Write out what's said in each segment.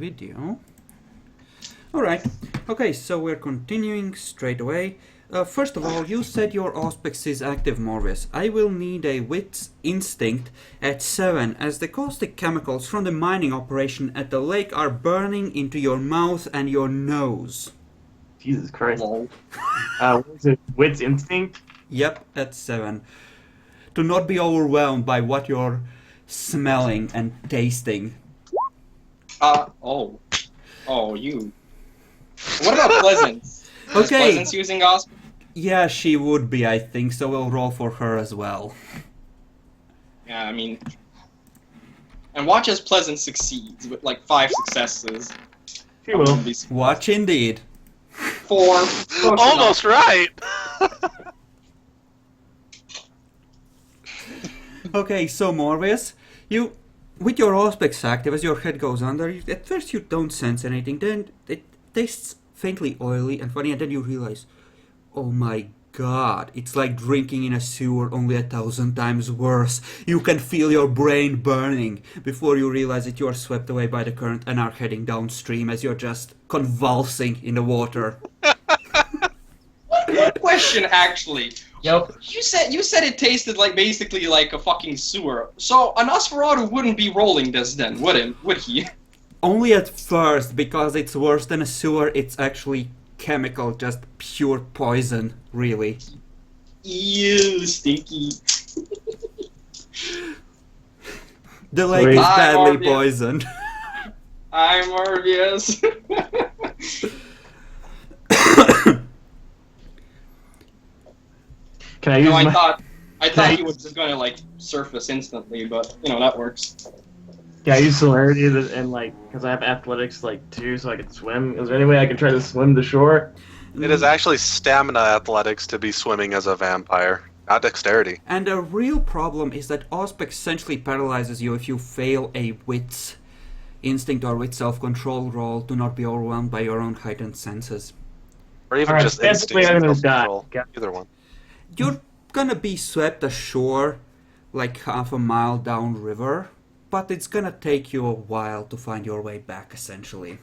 video. Alright, okay, so we're continuing straight away. First of all, you said your Auspex is active, Morvis. I will need a Wits Instinct at 7, as the caustic chemicals from the mining operation at the lake are burning into your mouth and your nose. Jesus Christ. What is it? Wits Instinct? Yep, at 7. To not be overwhelmed by what you're smelling and tasting. Oh, you. What about Pleasance? Okay. Is Pleasance using Auspex? Yeah, she would be, I think, so we'll roll for her as well. Yeah, I mean... And watch as Pleasance succeeds with like 5 successes. She will. Watch indeed. 4. Almost right! Okay, so Morvis, you, with your Auspex active, as your head goes under, at first you don't sense anything, then it tastes faintly oily and funny, and then you realize, oh my god, it's like drinking in a sewer, only 1,000 times worse. You can feel your brain burning before you realize that you are swept away by the current and are heading downstream as you're just convulsing in the water. One question, actually. Yep. You said it tasted like basically like a fucking sewer. So a Nosferatu wouldn't be rolling this then, would he? Only at first, because it's worse than a sewer, it's actually chemical, just pure poison, really. Ew, stinky. The lake is badly poisoned. I'm Morbius. Can I use I my... thought he was just gonna like surface instantly, but you know that works. Can I use celerity and like, because I have athletics like 2, so I can swim? Is there any way I can try to swim to shore? It is actually stamina athletics to be swimming as a vampire, not dexterity. And the real problem is that Auspex essentially paralyzes you if you fail a Wits Instinct or Wits Self-Control roll to not be overwhelmed by your own heightened senses. Or even Alright, just basically instincts I'm and gonna die. self-control. Yeah. Either one. You're gonna be swept ashore like half a mile downriver, but it's gonna take you a while to find your way back, essentially.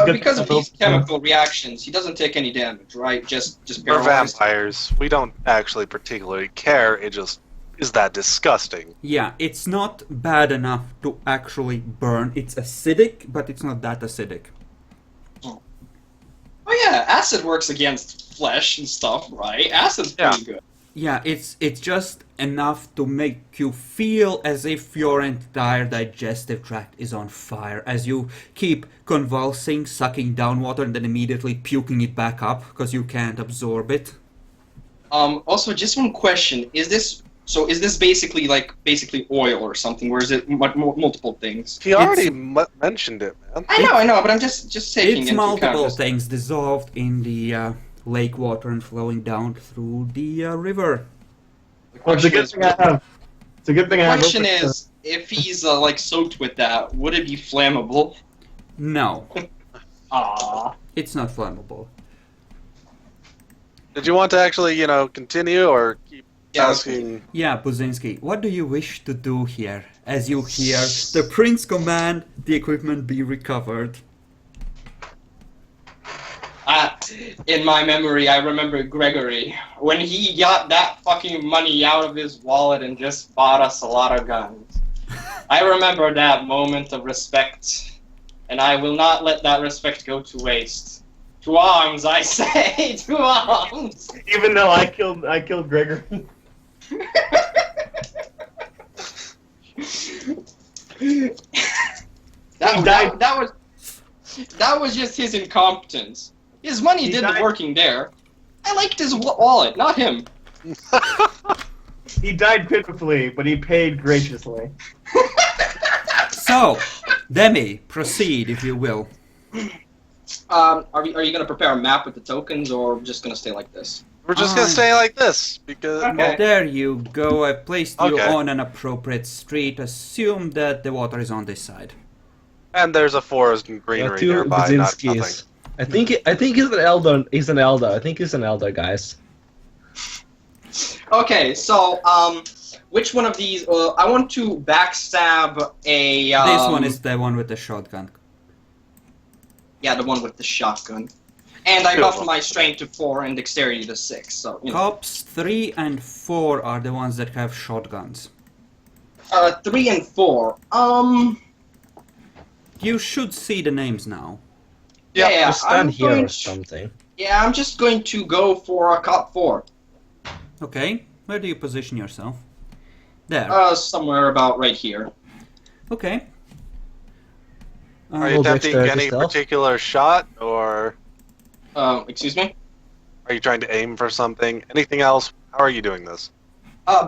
Because of these chemical reactions, he doesn't take any damage, right? Just We're paralyzed. vampires. We don't actually particularly care. It just is that disgusting. Yeah, it's not bad enough to actually burn. It's acidic, but it's not that acidic. Oh yeah, acid works against flesh and stuff, right? Acid's pretty good. Yeah, it's just enough to make you feel as if your entire digestive tract is on fire as you keep convulsing, sucking down water, and then immediately puking it back up because you can't absorb it. Also, just one question: is this basically oil or something, or is it multiple things? He already mentioned it, man. I know, but I'm just taking It's into multiple account. things dissolved in the lake water and flowing down through the river. Well, it's a good thing I have. It's a good thing I have. The question is, if he's like soaked with that, would it be flammable? No, Ah. it's not flammable. Did you want to actually, continue or keep Yeah, asking? Yeah, Buzinski, what do you wish to do here as you hear the prince command the equipment be recovered? In my memory, I remember Gregory when he got that fucking money out of his wallet and just bought us a lot of guns. I remember that moment of respect, and I will not let that respect go to waste. To arms, I say, to arms. Even though I killed Gregory. That was just his incompetence. His money did the working there. I liked his wallet, not him. He died pitifully, but he paid graciously. So, Demi, proceed if you will. Are you gonna prepare a map with the tokens, or just gonna stay like this? We're just gonna stay like this because Okay. There you go, I placed you Okay. on an appropriate street. Assume that the water is on this side. and there's a forest and greenery Two nearby. Not nothing. Budzinskis. I think he's an elder. He's an elder. I think he's an elder, guys. Okay, so which one of these? I want to backstab a. This one is the one with the shotgun. Yeah, the one with the shotgun. And I Two of buffed them. my strength to 4 and dexterity to 6. So you know. Cops 3 and 4 are the ones that have shotguns. 3 and 4. You should see the names now. Yeah, Yep, yeah. Just stand I'm here going or to- something. Yeah, I'm just going to go for a cop 4. Okay, where do you position yourself? There. Somewhere about right here. Okay. Are you Roll attempting dexterity any stealth. particular shot, or Excuse me? are you trying to aim for something? Anything else? How are you doing this?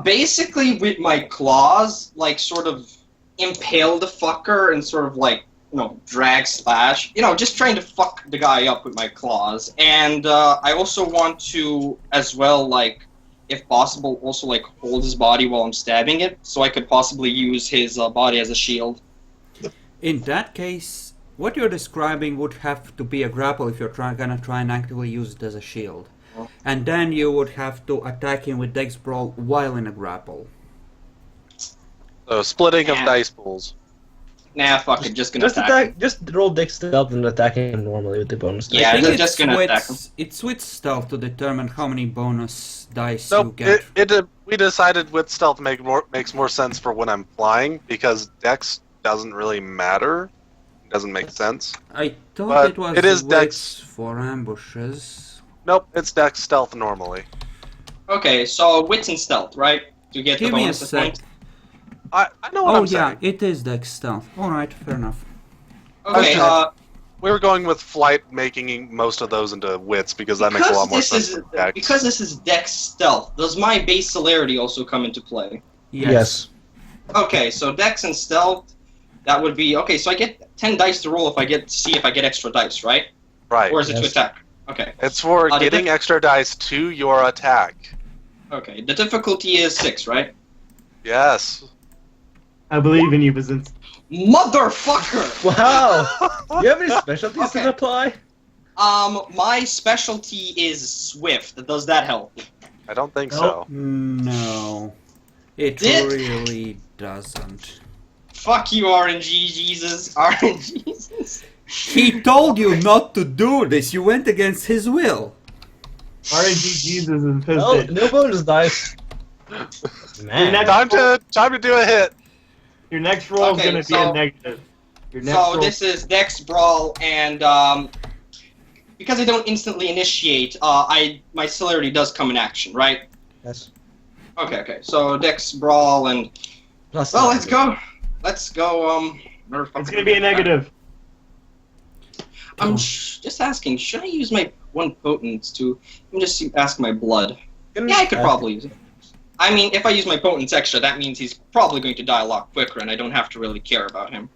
Basically with my claws, like, sort of impale the fucker and sort of, like, you know, drag slash. You know, just trying to fuck the guy up with my claws. And, I also want to, as well, like, if possible, also, like, hold his body while I'm stabbing it, so I could possibly use his body as a shield. In that case, what you're describing would have to be a grapple if you're gonna try and actively use it as a shield. Oh. And then you would have to attack him with Dex Brawl while in a grapple. So splitting of Yeah. dice pools. Nah, fuck it, just gonna Just attack. attack. Just roll dex stealth and attack him normally with the bonus. Yeah, I think they're just gonna attack him. it's with stealth to determine how many bonus dice So you get. we decided with stealth makes more sense for when I'm flying because dex doesn't really matter. It doesn't make sense. I thought but it was it is wits Dex. for ambushes. Nope, it's dex stealth normally. Okay, so wits and stealth, right? To get Give the me a bonus sec. point. I know what Oh I'm yeah, saying. it is Dex stealth. Alright, fair enough. Okay, Okay. We were going with flight, making most of those into wits because that makes a lot more sense for dex. because this is Dex stealth, does my base celerity also come into play? Yes. Okay, so Dex and stealth, that would be okay. So I get 10 dice to roll if I get see if I get extra dice, right? Right. Or is it to Yes. attack? Okay, It's for the getting extra dice to your attack. okay. The difficulty is 6, right? Yes. I believe in you, Bazin. Motherfucker! Wow. You have any specialties Okay. that apply? My specialty is swift. Does that help? I don't think Nope. so. No. It Did- really doesn't. Fuck you, RNG Jesus. RNG Jesus. He told you not to do this. You went against his will. RNG Jesus is pissed. Oh, no bonus dice. Man. next- Time to do a hit. Your next roll is Okay, gonna be so- a negative. Your next So roll. this is Dex Brawl, and because I don't instantly initiate, my celerity does come in action, right? Yes. Okay. So Dex Brawl, and Plus well, nine. let's go. Let's go. It's gonna be a negative. I'm just asking. Should I use my one potence to? Let me just ask my blood. Yeah, I could probably use it. I mean, if I use my potence extra, that means he's probably going to die a lot quicker, and I don't have to really care about him.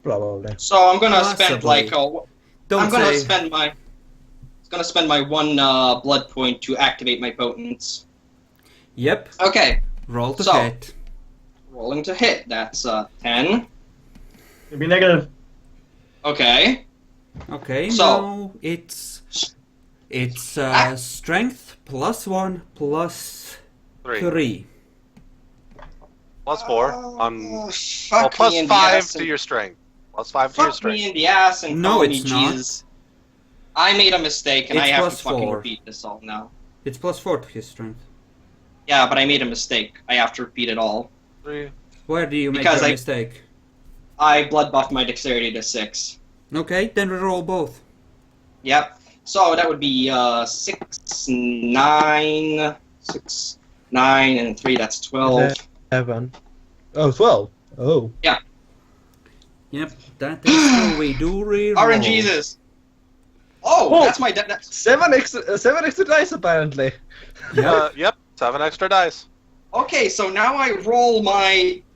Probably. So I'm gonna spend Possibly. like Don't I'm gonna say. spend my. It's gonna spend my one blood point to activate my potence. Yep. Okay, Roll to So- hit. rolling to hit. That's 10. It'll be negative. Okay. Okay. So- now it's Ah. strength +1 plus 3. 3. Plus 4 on. Well, Fuck plus me in the 5 ass to and- your strength. Plus 5 to your Fuck strength. me in the ass and No, call me it's not. Jesus. I made a mistake and I It's have to plus fucking 4. repeat this all now. It's +4 to his strength. Yeah, but I made a mistake. I have to repeat it all. 3. Where do you make Because your I- mistake? I blood buffed my dexterity to 6. Okay, then reroll both. Yep. So that would be 6, 9, 6, 9, and 3. That's 12. 7. Oh, 12. Oh. Yep, that is how we do reroll. RNGesus. Oh, Whoa. that's my. That's, 7 extra dice apparently. Yep. 7 extra dice. okay, so now I roll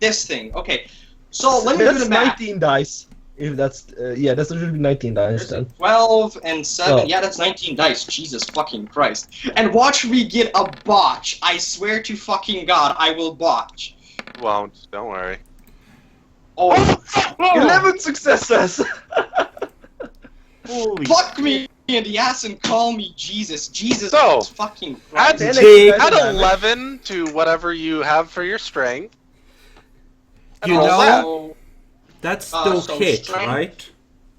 this thing. Okay, so let me do That's the math. 19 dice. If that's yeah, that should be 19 dice then. 12 and 7. Oh. Yeah, that's 19 dice. Jesus fucking Christ. And watch me get a botch. I swear to fucking God, I will botch. You won't. Don't worry. Oh, 11 successes. Holy fuck me. in the ass and call me Jesus. Jesus So, is fucking Add, Christ. Jake. add 11 to whatever you have for your strength. You roll know, that. So, that's still so hit, strength- right?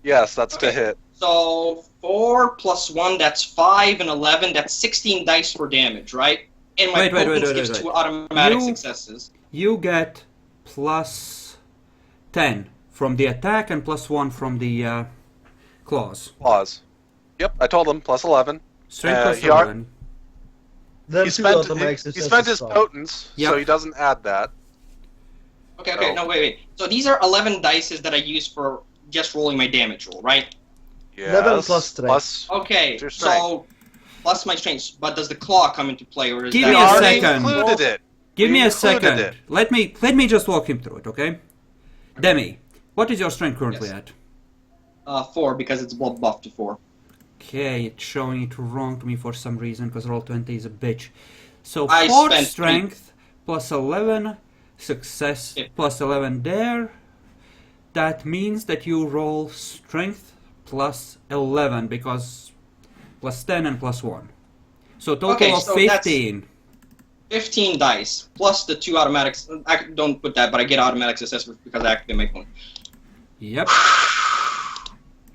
Yes, that's to Okay. hit. So 4 plus 1, that's 5, and 11, that's 16 dice for damage, right? And my Wait, potence gives wait. 2 automatic You- successes. You get plus 10 from the attack and plus 1 from the claws. Pause. Yep, I told him, plus 11. Strength plus he ar- 11. Then He two spent, automatic he successes spent his stop. potence, Yep. so he doesn't add that. Okay, Oh. no, wait. So these are 11 dices that I use for just rolling my damage roll, right? Yes, 11 plus strength. plus- Okay, Your so plus my strength, but does the claw come into play, or is Give that me We a already second. included it. Give We me a included second. it. Let me just walk him through it, okay? Demi, what is your strength currently Yes. at? 4 because it's buffed to 4. Okay, it's showing it wrong to me for some reason because Roll20 is a bitch. So I 4 spent strength plus 11 success Yeah. plus 11 there. That means that you roll strength plus 11 because plus 10 and plus 1. So total Okay, of so that's- 15. 15 dice plus the 2 automatics. I don't put that, but I get automatic success because I activate my point. Yep.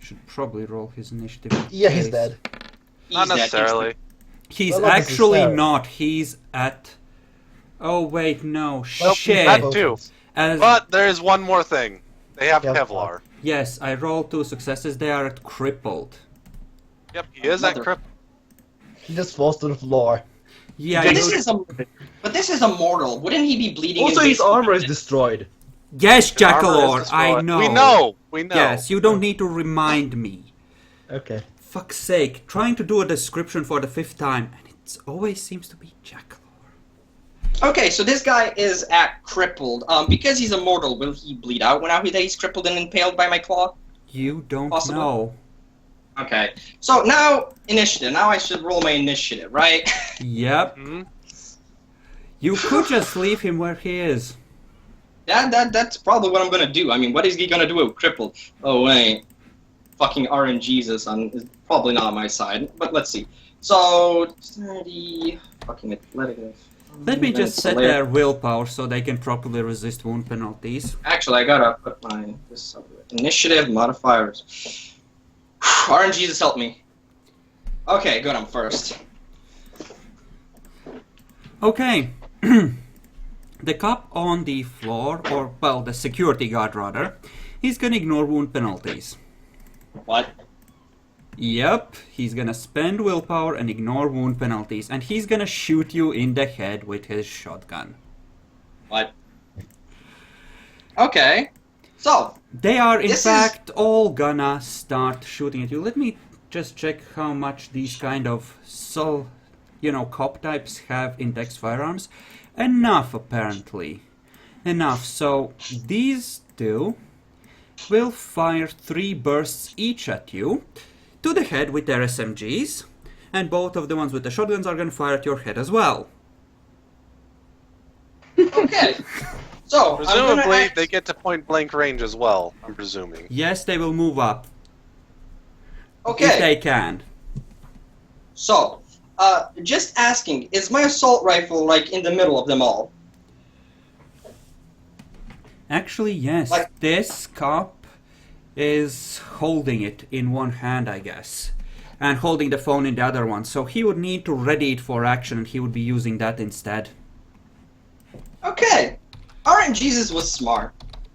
Should probably roll his initiative. Yeah, he's Case. dead. Not dead necessarily. He's Well, not actually necessarily. not. He's at. Oh wait, no. Well, Shit. that too. As But there is one more thing. They have Kevlar. Kevlar. yes, I rolled 2 successes. They are at crippled. Yep, he is at Mother- Crip. He just falls to the floor. Yeah. But you- this is a mortal. Wouldn't he be bleeding? Also, and his basically armor is dead? destroyed. Yes, His armor is Jackalor. I destroyed. know. We know. Yes, you don't need to remind me. Okay. Fuck's sake, trying to do a description for the 5th time, and it always seems to be Jackalor. Okay, so this guy is at crippled. Because he's a mortal, will he bleed out when he's crippled and impaled by my claw? You don't Possible. know. Okay. So now initiative. Now I should roll my initiative, right? Yep. Hmm? You could just leave him where he is. That's probably what I'm gonna do. I mean, what is he gonna do with crippled? Oh wait, fucking RNGesus is probably not on my side. But let's see. So 30 fucking athletic. Let me just set their willpower so they can properly resist wound penalties. Actually, I gotta put my initiative modifiers. RNGesus help me. Okay, good. I'm first. Okay. The cop on the floor, or, well, the security guard rather, he's gonna ignore wound penalties. What? Yep, he's gonna spend willpower and ignore wound penalties, and he's gonna shoot you in the head with his shotgun. What? Okay. So, They are, in This is- fact, all gonna start shooting at you. Let me just check how much these kind of cop types have index firearms. Enough, apparently. Enough. So, these two will fire 3 bursts each at you, to the head with their SMGs, and both of the ones with the shotguns are gonna fire at your head as well. okay. So, I'm gonna Presumably, act- they get to point blank range as well, I'm presuming. Yes, they will move up, if Okay. they can. So, just asking, is my assault rifle like in the middle of them all? Actually, yes. Like- This cop is holding it in one hand, I guess, and holding the phone in the other one. So he would need to ready it for action, and he would be using that instead. Okay. RNGesus was smart.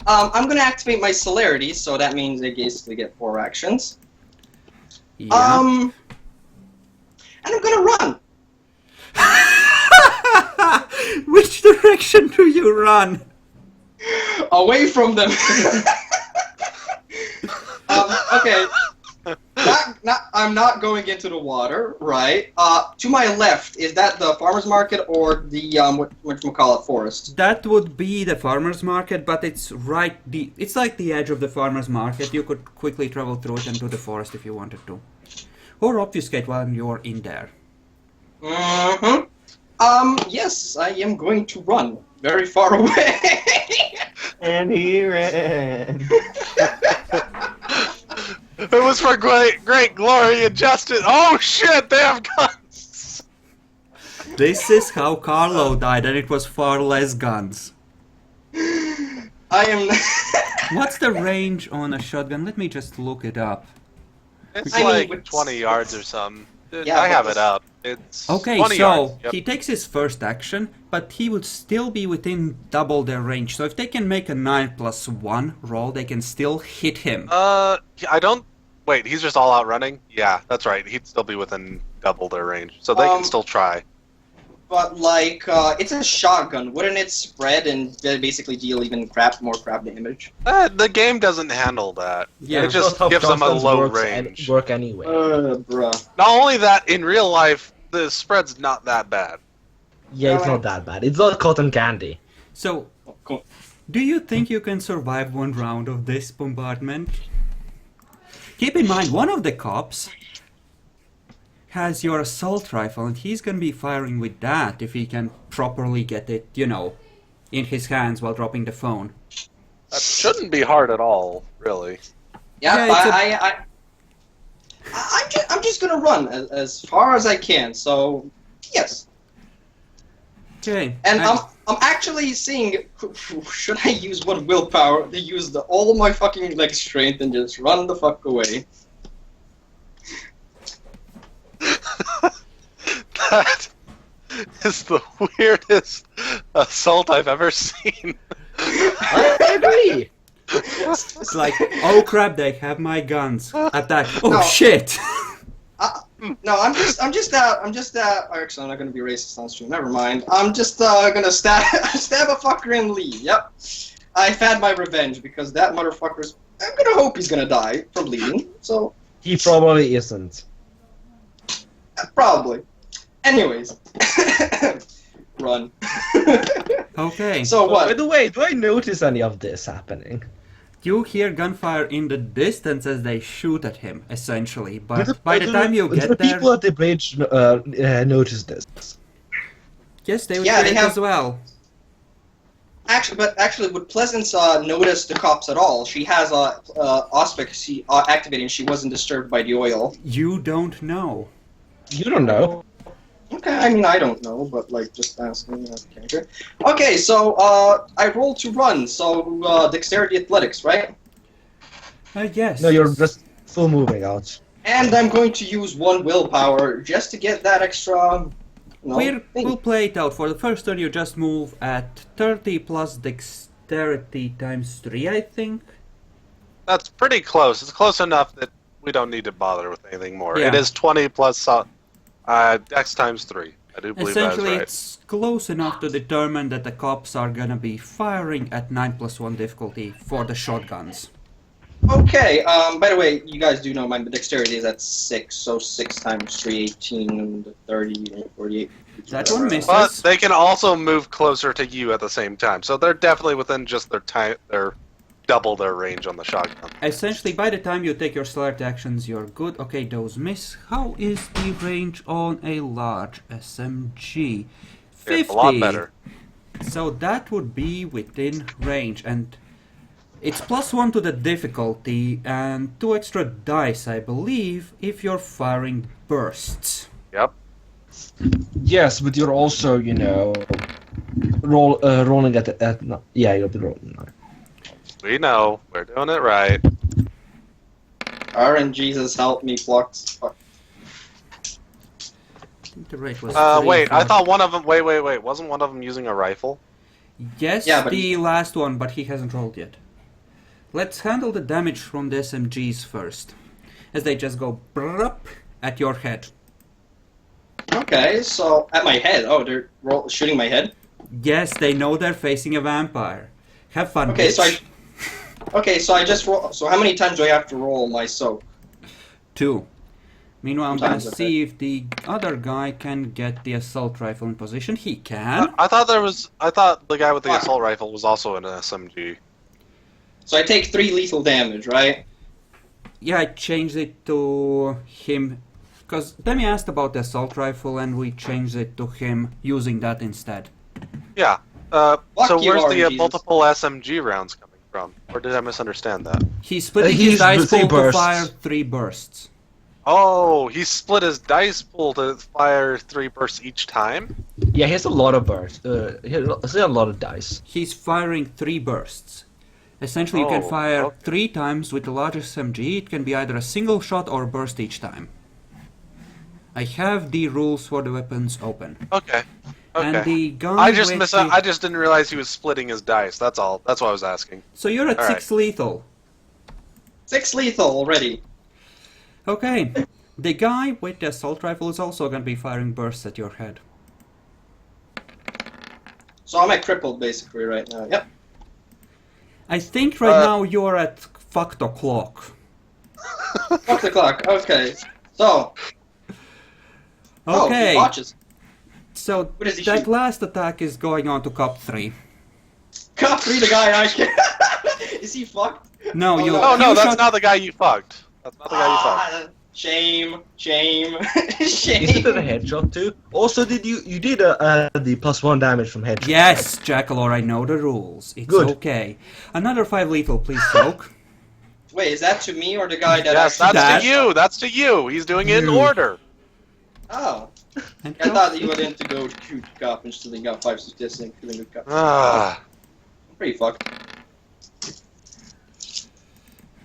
I'm gonna activate my celerity, so that means they basically get 4 actions. Yeah. And I'm gonna run. Which direction do you run? Away from them. Okay. I'm not going into the water, right? To my left, is that the farmer's market or the whatchamacallit forest? That would be the farmer's market, but it's it's like the edge of the farmer's market. You could quickly travel through it and to the forest if you wanted to. Or obfuscate while you're in there. Mm-hmm. Yes, I am going to run very far away. And he ran. It was for great glory and justice. Oh shit, they have guns! This is how Carlo died, and it was far less guns. I am. What's the range on a shotgun? Let me just look it up. It's I mean, like with- 20 yards or something. Yeah, I but have the- it up. It's Okay, 20 so yards. Yep. he takes his first action, but he would still be within double their range. So if they can make a 9+1 roll, they can still hit him. I don't. Wait, he's just all out running? Yeah, that's right. He'd still be within double their range. So they can still try. But like, it's a shotgun. Wouldn't it spread and basically deal even more crap damage? The game doesn't handle that. Yeah. It just That's how gives them a shotguns low works range. work anyway. Bruh. Not only that, in real life, the spread's not that bad. Yeah, it's not that bad. It's not cotton candy. So, Oh, cool. do you think you can survive one round of this bombardment? Keep in mind, one of the cops has your assault rifle, and he's gonna be firing with that if he can properly get it, in his hands while dropping the phone. That shouldn't be hard at all, really. Yeah, Yeah, I'm just gonna run as far as I can. So, yes. Okay. And I'm actually seeing, should I use one willpower to use all my fucking leg strength and just run the fuck away? That is the weirdest assault I've ever seen. I agree. It's like, oh crap, they have my guns. Attack. Oh No. shit! No, I'm just actually, I'm not gonna be racist on stream. Never mind. I'm just gonna stab a fucker and leave. Yep. I've had my revenge because that motherfucker's. I'm gonna hope he's gonna die from bleeding. So He probably isn't. probably. Anyways, run. Okay. So By what? the way, do I notice any of this happening? You hear gunfire in the distance as they shoot at him, essentially. Do But by the time you do get the there, people at the bridge notice this? yes, they would Yeah, hear they it have- as well. Actually, would Pleasance notice the cops at all? She has auspice activating. She wasn't disturbed by the oil. You don't know. You don't know. Okay, I mean, I don't know, but, like, just asking. Okay, so, I roll to run, so, dexterity athletics, right? Yes. No, you're just full moving out. And I'm going to use one willpower just to get that extra, We'll thing. play it out. For the first turn, you just move at 30 plus dexterity times 3, I think. That's pretty close. It's close enough that we don't need to bother with anything more. Yeah. It is 20 plus dex times 3. I do believe that's Essentially, right. it's close enough to determine that the cops are gonna be firing at 9+1 difficulty for the shotguns. Okay, by the way, you guys do know my dexterity is at 6, so 6 times 3, 18, and 30, and 48. That one misses. But they can also move closer to you at the same time, so they're definitely within just their double their range on the shotgun. Essentially, by the time you take your select actions, you're good. Okay, those miss. How is the range on a large SMG? 50. It's a lot better. So that would be within range, and it's +1 to the difficulty and 2 extra dice, I believe, if you're firing bursts. Yep. Yes, but you're also, rolling at no, yeah, you'll be rolling. No. We know. We're doing it right. RNGesus, help me, Flux. Fuck. I think the rate was Wait, 3 I for- thought one of them. Wait. Wasn't one of them using a rifle? Yes, Yeah, but the last one, but he hasn't rolled yet. Let's handle the damage from the SMGs first, as they just go brrrp at your head. Okay, so at my head. Oh, they're shooting my head. Yes, they know they're facing a vampire. Have fun, Okay, bitch. so I just roll. So how many times do I have to roll my soak? 2. Meanwhile, I'm gonna Sometimes, okay. see if the other guy can get the assault rifle in position. He can. I thought the guy with the Fuck. assault rifle was also an SMG. So I take 3 lethal damage, right? Yeah, I changed it to him. Because Demi asked about the assault rifle and we changed it to him using that instead. Yeah. Fuck So you, where's the RNGesus. multiple SMG rounds coming from? Or did I misunderstand that? He's splitting He's his dice three pool to bursts. fire 3 bursts. Oh, he split his dice pool to fire 3 bursts each time? Yeah, he has a lot of bursts. He has a lot of dice. He's firing 3 bursts. Essentially, you can Oh, fire okay. 3 times with the largest SMG. It can be either a single shot or a burst each time. I have the rules for the weapons open. Okay. And Okay. the gun I just with I just didn't realize he was splitting his dice. That's all. That's what I was asking. So you're at All 6 lethal. 6 lethal already. Okay. The guy with the assault rifle is also going to be firing bursts at your head. So I'm at crippled basically right now. Yep. I think right now you're at fucked o'clock. Fuck the clock. Okay. So. Oh, Okay. he watches. So What does he that shoot? last attack is going on to Cop 3. Cop 3, the guy I can. Is he fucked? No, Oh, you. no. Oh no, you that's shot- not the guy you fucked. That's not the guy you fucked. Shame. Shame. Is it a headshot too? Also, did you did the +1 damage from headshot? Yes, Jackalor, I know the rules. It's Good. okay. Another 5 lethal, please, Soak. Wait, is that to me or the guy that Yes, actually... that's to you. That's to you. He's doing it in You. order. Oh. And I thought that you went in to go shoot cop and still got 5 statistics and killing the cop. Ah, I'm pretty fucked.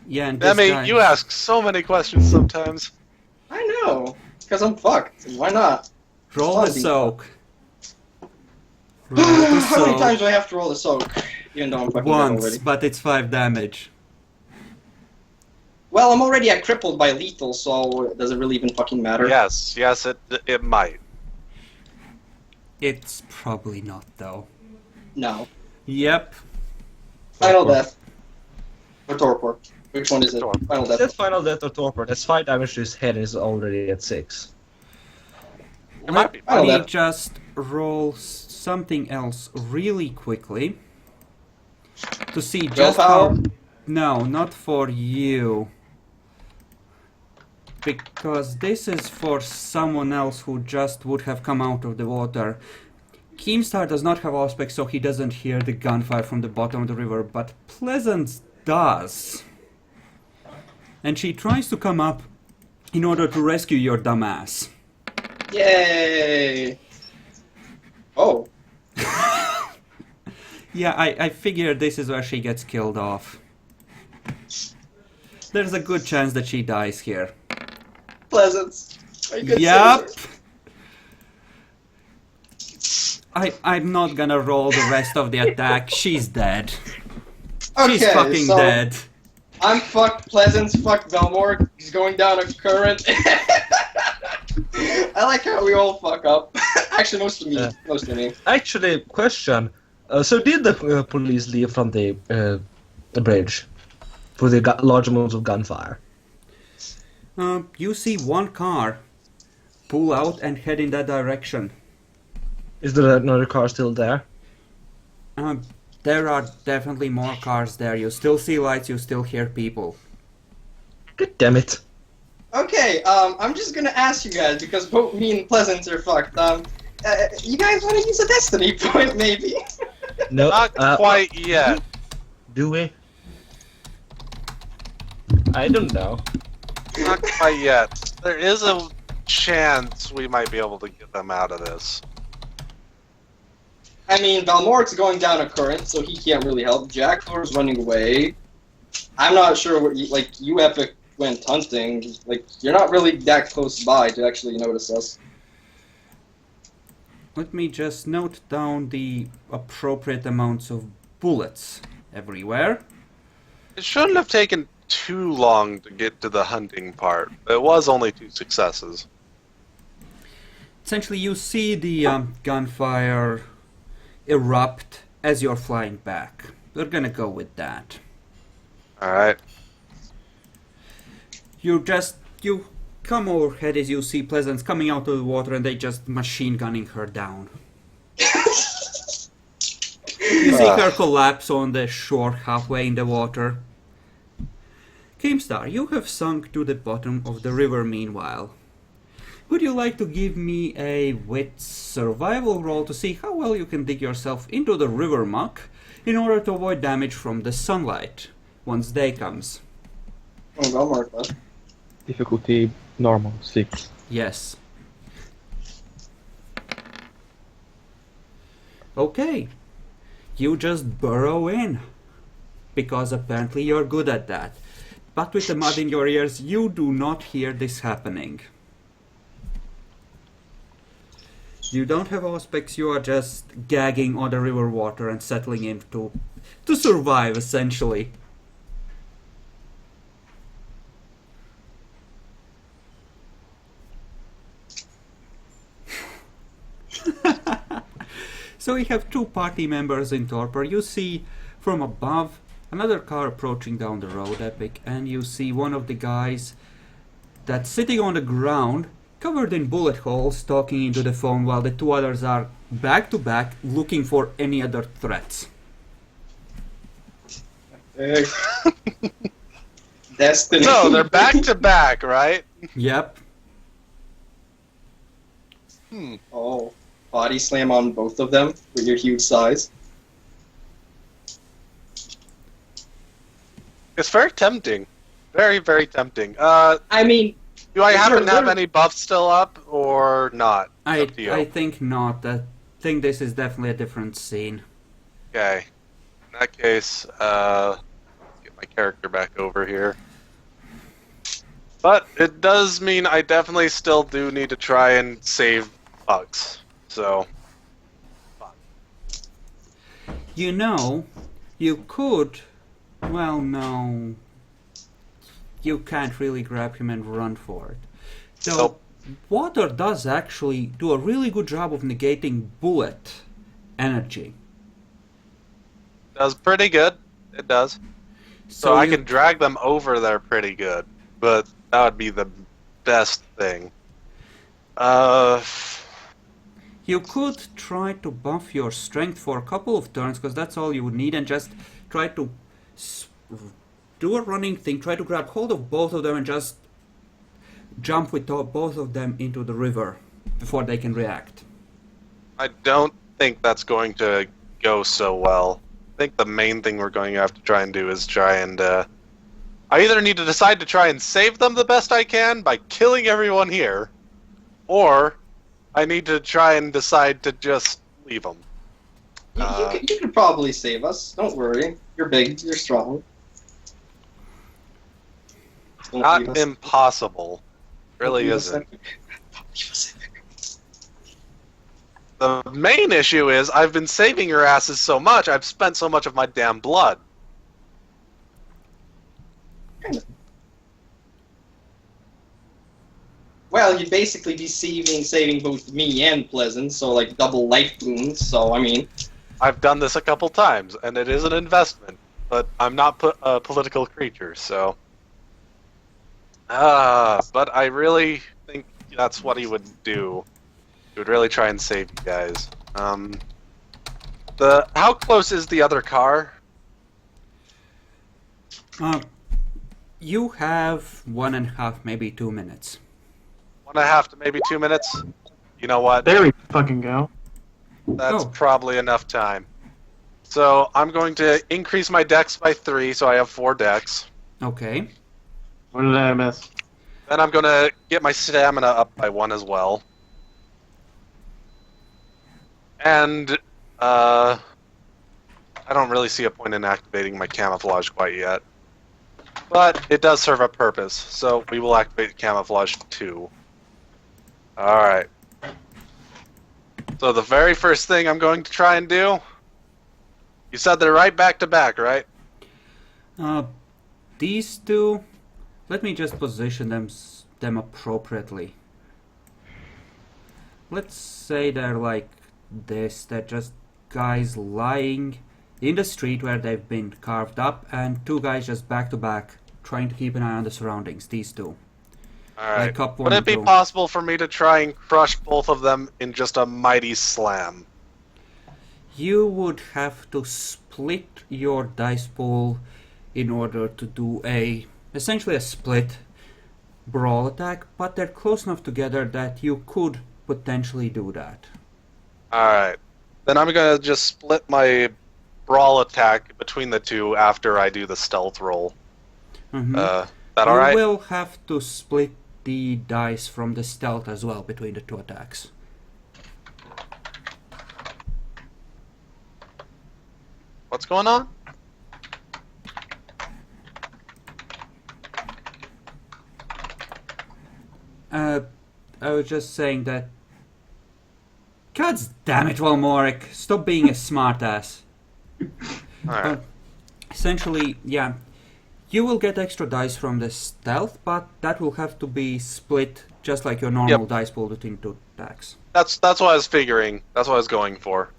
yeah, and this Demi, guy. you ask so many questions sometimes. I know. Because I'm fucked. Why not? Roll the Fun. Soak. Roll the How many Soak. times do I have to roll the soak? Even though I'm fucking dead Once, already. but it's 5 damage. Well, I'm already crippled by lethal, so does it really even fucking matter? Yes, it might. It's probably not, though. No. Yep. Final death. Or torpor. Which one is it? Torpor. Final That's death. final death or torpor. That's 5 damage to his head and is already at 6. It might be. Final Let me death. just roll something else really quickly. To see just how... Willpower? No, not for you. Because this is for someone else who just would have come out of the water. Keemstar does not have Auspex, so he doesn't hear the gunfire from the bottom of the river, but Pleasance does. And she tries to come up in order to rescue your dumbass. Yay! Oh. Yeah, I figure this is where she gets killed off. There's a good chance that she dies here. Pleasance. Are you good Yep. saver? I'm not gonna roll the rest of the attack. She's dead. Okay, She's fucking so dead. I'm fucked, Pleasance, fucked Belmore. He's going down a current. I like how we all fuck up. Actually, most of me. Yeah. Most of me. Actually, question. So did the police leave from the bridge for the large amounts of gunfire? You see one car pull out and head in that direction. Is there another car still there? There are definitely more cars there. You still see lights, you still hear people. God damn it. Okay, I'm just gonna ask you guys because both me and Pleasance are fucked. You guys want to use a destiny point, maybe? No, Not quite yet. Do we? I don't know. Not quite yet. There is a chance we might be able to get them out of this. I mean, Valmoric's going down a current, so he can't really help. Jackthor's running away. I'm not sure what you Epic went hunting. Like, you're not really that close by to actually notice us. Let me just note down the appropriate amounts of bullets everywhere. It shouldn't have taken too long to get to the hunting part. It was only 2 successes. Essentially, you see the gunfire erupt as you're flying back. We're gonna go with that. Alright. You come overhead as you see Pleasance coming out of the water and they just machine gunning her down. You see her collapse on the shore halfway in the water. Keemstar, you have sunk to the bottom of the river meanwhile. Would you like to give me a wit survival roll to see how well you can dig yourself into the river muck in order to avoid damage from the sunlight once day comes. Oh, I'll mark that. Difficulty normal, 6. Yes. Okay. You just burrow in. Because apparently you're good at that. But with the mud in your ears, you do not hear this happening. You don't have auspex, you are just gagging on the river water and settling in to survive, essentially. So we have two party members in torpor. You see from above another car approaching down the road, Epic, and you see one of the guys that's sitting on the ground, covered in bullet holes, talking into the phone, while the two others are back to back looking for any other threats. Destiny. So they're back to back, right? Yep. Oh, body slam on both of them with your huge size. It's very tempting. Very, very tempting. I mean, Do I happen to have You're- any buffs still up or not? I Up to you. I think not. I think this is definitely a different scene. Okay. In that case, let's get my character back over here. But it does mean I definitely still do need to try and save bugs. So, You know, you could. Well, no. You can't really grab him and run for it. So, Nope. water does actually do a really good job of negating bullet energy. does pretty good. It does. So I you- can drag them over there pretty good. But that would be the best thing. You could try to buff your strength for a couple of turns, because that's all you would need, and just try to do a running thing, try to grab hold of both of them and just jump with both of them into the river before they can react. I don't think that's going to go so well. I think the main thing we're going to have to try and do is try and, I either need to decide to try and save them the best I can by killing everyone here, or I need to try and decide to just leave them. you could probably save us. Don't worry. You're big. You're strong. Don't leave Not us. impossible. Really Don't leave us isn't. there. Don't leave us there. The main issue is I've been saving your asses so much, I've spent so much of my damn blood. Well, you'd basically be saving both me and Pleasant, so like double life boons. So I mean, I've done this a couple times, and it is an investment, but I'm not a political creature, so... but I really think that's what he would do. He would really try and save you guys. How close is the other car? You have 1.5, maybe 2 minutes. 1.5 to maybe 2 minutes? You know what? There we fucking go. That's Oh. probably enough time. So I'm going to increase my dex by 3, so I have 4 dex. Okay. What did I miss? Then I'm going to get my stamina up by 1 as well. And, I don't really see a point in activating my camouflage quite yet. But it does serve a purpose, so we will activate camouflage too. Alright. So the very first thing I'm going to try and do... You said they're right back to back, right? These two, let me just position them appropriately. Let's say they're like this. They're just guys lying in the street where they've been carved up, and two guys just back to back trying to keep an eye on the surroundings. These two. Alright. Like up Would one it be two. possible for me to try and crush both of them in just a mighty slam? You would have to split your dice pool in order to do essentially a split brawl attack, but they're close enough together that you could potentially do that. Alright. Then I'm gonna just split my brawl attack between the two after I do the stealth roll. Mhm. That You alright? will have to split the dice from the stealth as well between the two attacks. What's going on? I was just saying that. God damn it, Walmoric! Stop being a smartass. Alright. Essentially, yeah, you will get extra dice from the stealth, but that will have to be split just like your normal dice pool between two attacks. That's what I was figuring. That's what I was going for.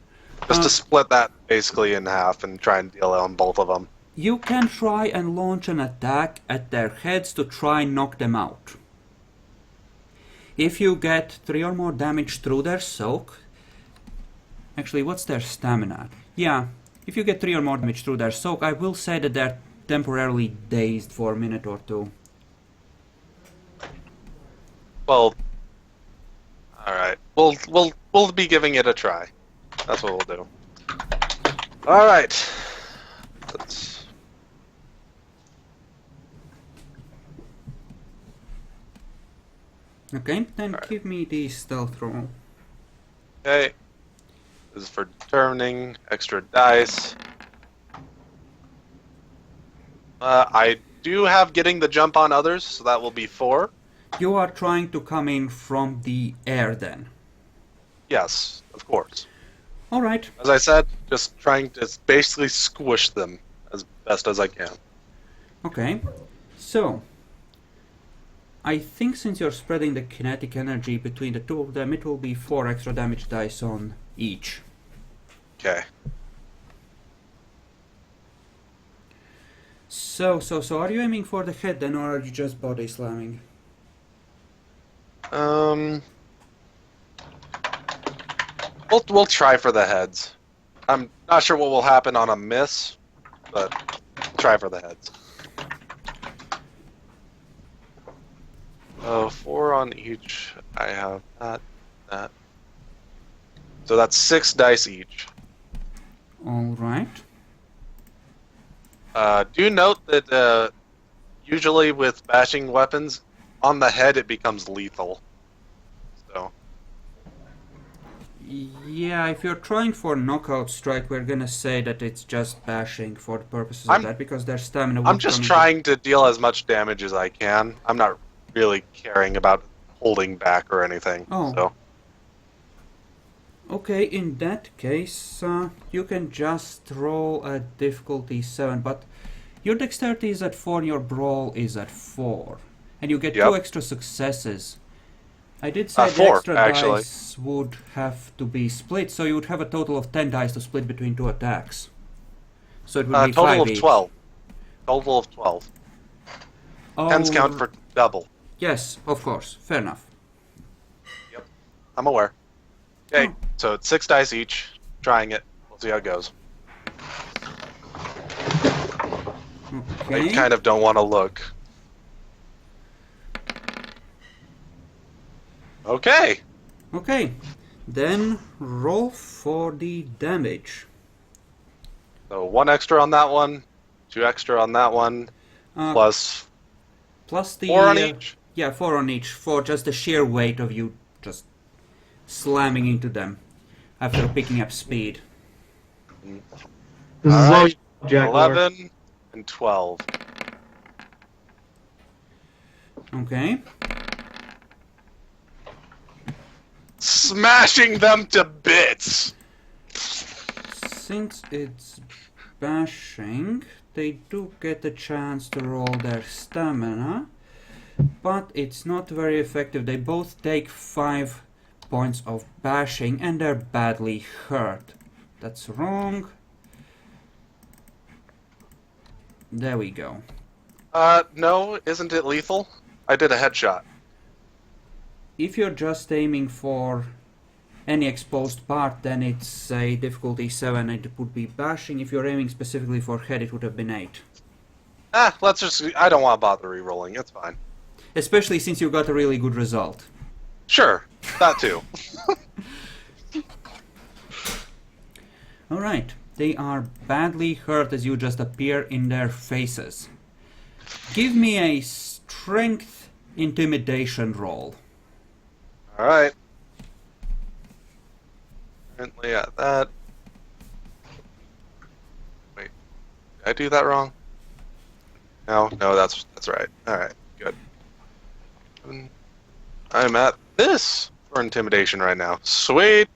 Just Uh, to split that basically in half and try and deal on both of them. You can try and launch an attack at their heads to try and knock them out. If you get 3 or more damage through their soak... Actually, what's their stamina? Yeah, if you get 3 or more damage through their soak, I will say that they're temporarily dazed for a minute or two. Well, alright. We'll be giving it a try. That's what we'll do. Alright. Let's... Okay, then give me the stealth roll. Okay. This is for determining extra dice. I do have getting the jump on others, so that will be 4. You are trying to come in from the air then. Yes, of course. Alright, As I said, just trying to basically squish them as best as I can. okay. So, I think since you're spreading the kinetic energy between the two of them, it will be 4 extra damage dice on each. Okay. So are you aiming for the head then, or are you just body slamming? We'll try for the heads. I'm not sure what will happen on a miss, but try for the heads. 4 on each. I have that. So that's 6 dice each. Alright. Do note that usually with bashing weapons, on the head it becomes lethal. So. Yeah, if you're trying for knockout strike, we're gonna say that it's just bashing for the purposes I'm- of that, because their stamina will I'm just trying to deal as much damage as I can. I'm not really caring about holding back or anything. Oh. So. Okay, in that case, you can just roll a difficulty 7, but your dexterity is at 4 and your brawl is at 4. And you get 2 extra successes. I did say the 4, extra actually. dice would have to be split, so you would have a total of 10 dice to split between 2 attacks. So it would be 5 Total of each. 12. Total of 12. Oh, Tens count for double. Yes, of course. Fair enough. I'm aware. Okay, Oh. so it's 6 dice each. Trying it. We'll see how it goes. Okay. I kind of don't want to look. Okay. Okay. Then roll for the damage. So 1 extra on that one, 2 extra on that one, plus Plus the 4 on each. Yeah, 4 on each, for just the sheer weight of you just slamming into them after picking up speed. This is All all right. you, Jack Lord. 11 and 12. Okay. Smashing them to bits. Since it's bashing, they do get a chance to roll their stamina, but it's not very effective. They both take 5 points of bashing and they're badly hurt. That's wrong. There we go. No, isn't it lethal? I did a headshot. If you're just aiming for any exposed part, then it's a difficulty 7 and it would be bashing. If you're aiming specifically for head, it would have been 8. Let's just... I don't want to bother re-rolling. It's fine. Especially since you got a really good result. Sure, that too. Alright. They are badly hurt as you just appear in their faces. Give me a strength intimidation roll. Alright. Currently at that. Wait, did I do that wrong? No, that's right. Alright, good. I'm at this for intimidation right now. Sweet!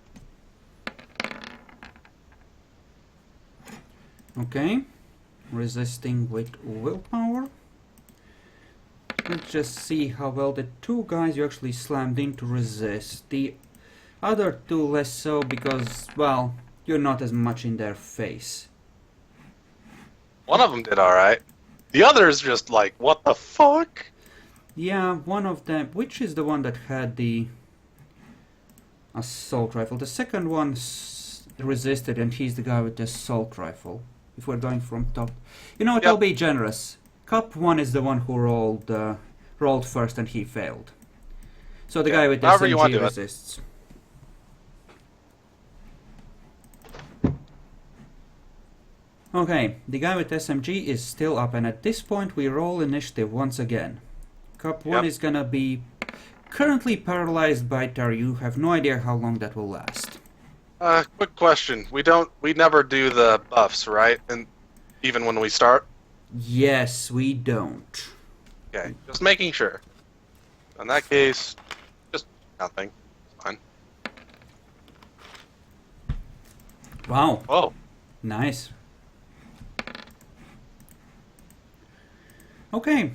Okay. Resisting with willpower. Let's just see how well the two guys you actually slammed into resist. The other two less so because, well, you're not as much in their face. One of them did alright. The other is just like, what the fuck? Yeah, one of them, which is the one that had the assault rifle. The second one resisted, and he's the guy with the assault rifle. If we're going from top, you know what? Yep. I'll be generous. Cup 1 is the one who rolled first, and he failed. So the Yeah, guy with the however you want SMG to do it. resists. Okay, the guy with SMG is still up, and at this point we roll initiative once again. Cup 1 Yep. is gonna be currently paralyzed by Tar. You have no idea how long that will last. Quick question. We never do the buffs, right? And even when we start? Yes, we don't. Okay, just making sure. In that case, just nothing. Fine. Wow, Whoa. nice. Okay.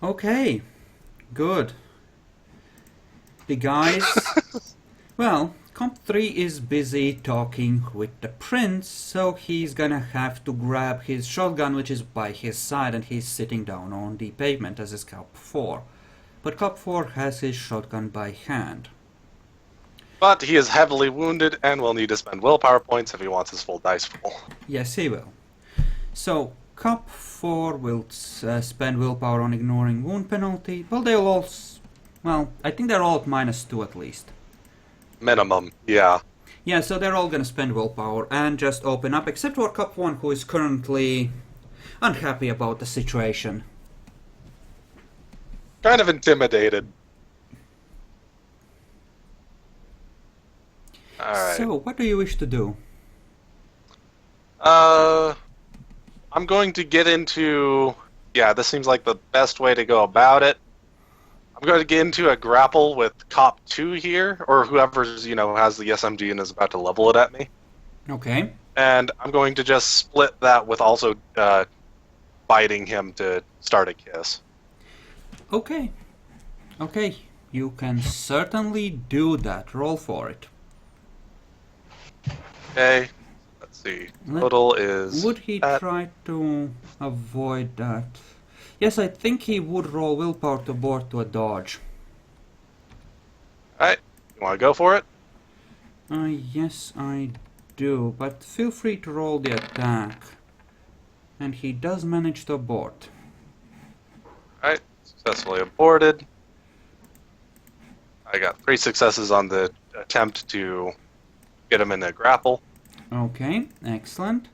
Okay, good. The guys... well, Comp 3 is busy talking with the prince, so he's gonna have to grab his shotgun, which is by his side, and he's sitting down on the pavement as is Comp 4. But Comp 4 has his shotgun by hand. But he is heavily wounded and will need to spend willpower points if he wants his full dice full. Yes, he will. So, Cup 4 will spend willpower on ignoring wound penalty. Well, they'll all... well, I think they're all at -2 at least. Minimum, yeah. Yeah, so they're all gonna spend willpower and just open up, except for Cup 1, who is currently unhappy about the situation. Kind of intimidated. Alright. So, what do you wish to do? I'm going to get into... yeah, this seems like the best way to go about it. I'm going to get into a grapple with Cop 2 here, or whoever's, has the SMG and is about to level it at me. Okay. And I'm going to just split that with also biting him to start a kiss. Okay. Okay, you can certainly do that. Roll for it. Okay, let's see. Total is... Would he try to avoid that? Yes, I think he would roll willpower to board to a dodge. Alright, you want to go for it? Yes, I do, but feel free to roll the attack. And he does manage to abort. Alright, successfully aborted. I got 3 successes on the attempt to get him in a grapple. Okay, excellent.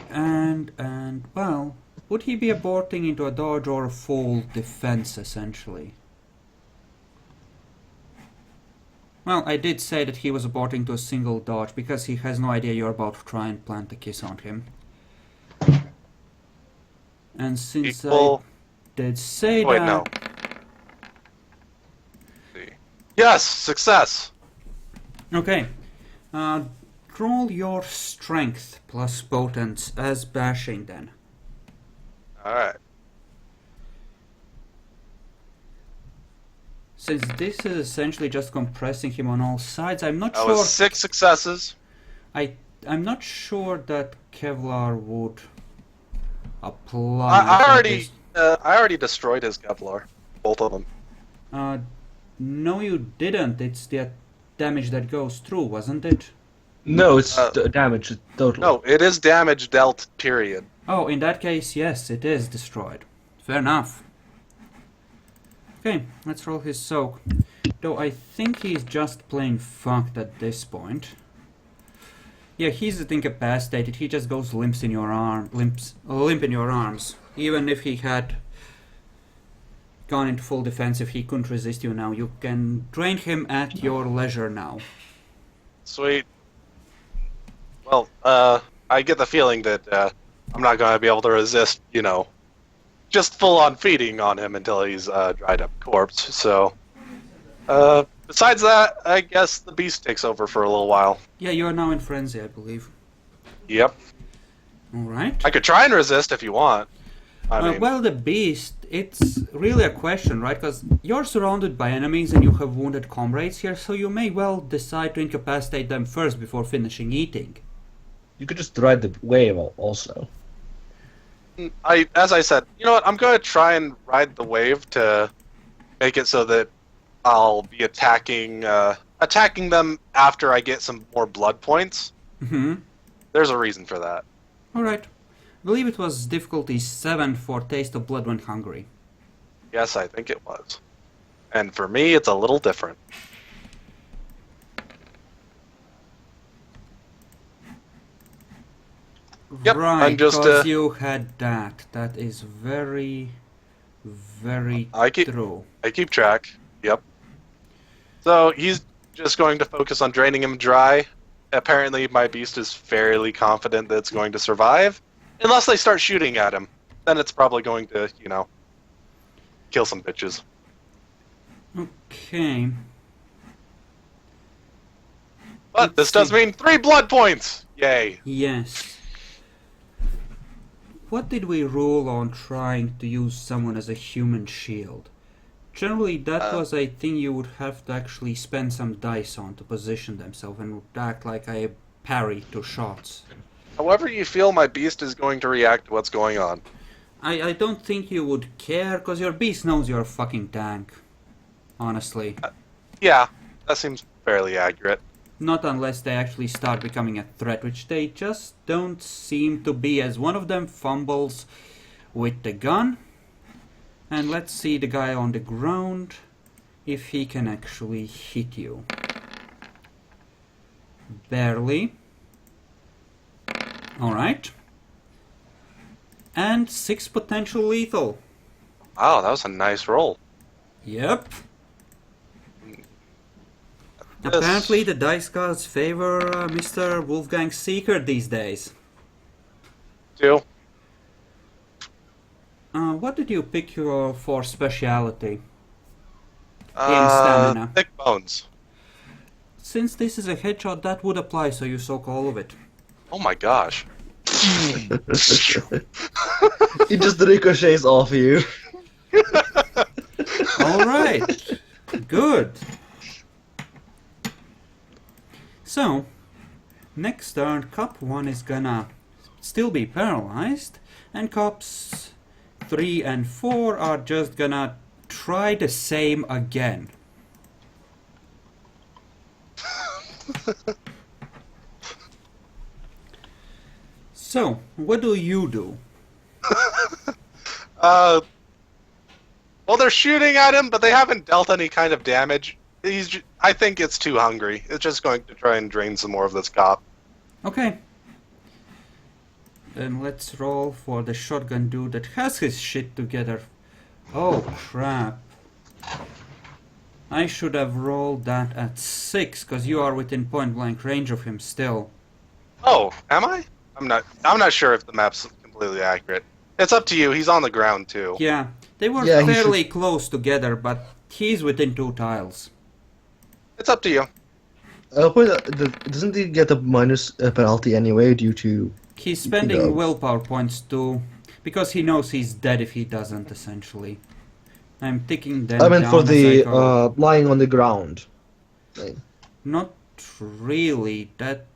And, well, would he be aborting into a dodge or a full defense, essentially? Well, I did say that he was aborting to a single dodge, because he has no idea you're about to try and plant a kiss on him. And since Equal... I did say wait, that... no. Let's see. Yes! Success! Okay. Roll your strength plus potence as bashing then. Alright. Since this is essentially just compressing him on all sides, I'm not That sure... was 6 successes. I'm not sure that Kevlar would apply... I already destroyed his Kevlar. Both of them. No, you didn't. It's the damage that goes through, wasn't it? No, it's the damage total. No, it is damage dealt, period. Oh, in that case, yes, it is destroyed. Fair enough. Okay, let's roll his soak. Though I think he's just plain fucked at this point. Yeah, he's incapacitated. He just goes limp in your arms. Even if he had gone into full defensive, he couldn't resist you now. You can drain him at your leisure now. Sweet. Well, I get the feeling that I'm not going to be able to resist, just full-on feeding on him until he's a dried-up corpse. So, besides that, I guess the beast takes over for a little while. Yeah, you are now in frenzy, I believe. Yep. Alright. I could try and resist if you want. I mean, Well, the beast, it's really a question, right? Because you're surrounded by enemies and you have wounded comrades here, so you may well decide to incapacitate them first before finishing eating. You could just ride the wave also. as I said, you know what? I'm going to try and ride the wave to make it so that I'll be attacking them after I get some more blood points. Mm-hmm. There's a reason for that. Alright. I believe it was difficulty 7 for Taste of Blood when hungry. Yes, I think it was. And for me, it's a little different. Yep, right, I'm just, because you had that. That is very, very true. I keep track. Yep. So he's just going to focus on draining him dry. Apparently, my beast is fairly confident that it's going to survive. Unless they start shooting at him. Then it's probably going to, kill some bitches. Okay. But this does mean 3 blood points! Yay. Yes. What did we rule on trying to use someone as a human shield? Generally, that was a thing you would have to actually spend some dice on to position themselves and would act like a parry to shots. However you feel my beast is going to react to what's going on. I don't think you would care, because your beast knows you're a fucking tank. Honestly. Yeah, that seems fairly accurate. Not unless they actually start becoming a threat, which they just don't seem to be, as one of them fumbles with the gun. And let's see the guy on the ground, if he can actually hit you. Barely. Alright. And 6 potential lethal. Wow, that was a nice roll. Yep. Yes. Apparently the dice gods favor Mr. Wolfgang Seeker these days. 2. What did you pick for speciality? In stamina. Thick bones. Since this is a headshot, that would apply, so you soak all of it. Oh my gosh. It just ricochets off you. Alright. Good. So, next turn, Cop 1 is gonna still be paralyzed, and Cops 3 and 4 are just gonna try the same again. So, what do you do? Well, they're shooting at him, but they haven't dealt any kind of damage. I think it's too hungry. It's just going to try and drain some more of this cop. Okay. Then let's roll for the shotgun dude that has his shit together. Oh crap. I should have rolled that at 6, because you are within point blank range of him still. Oh, am I? I'm not sure if the map's completely accurate. It's up to you. He's on the ground too. Yeah, they were Yeah, fairly close together, but he's within 2 tiles. It's up to you. Doesn't he get a minus penalty anyway due to... He's spending willpower points too, because he knows he's dead if he doesn't, essentially. I'm ticking them I meant down for as I the go. lying on the ground. Not really. That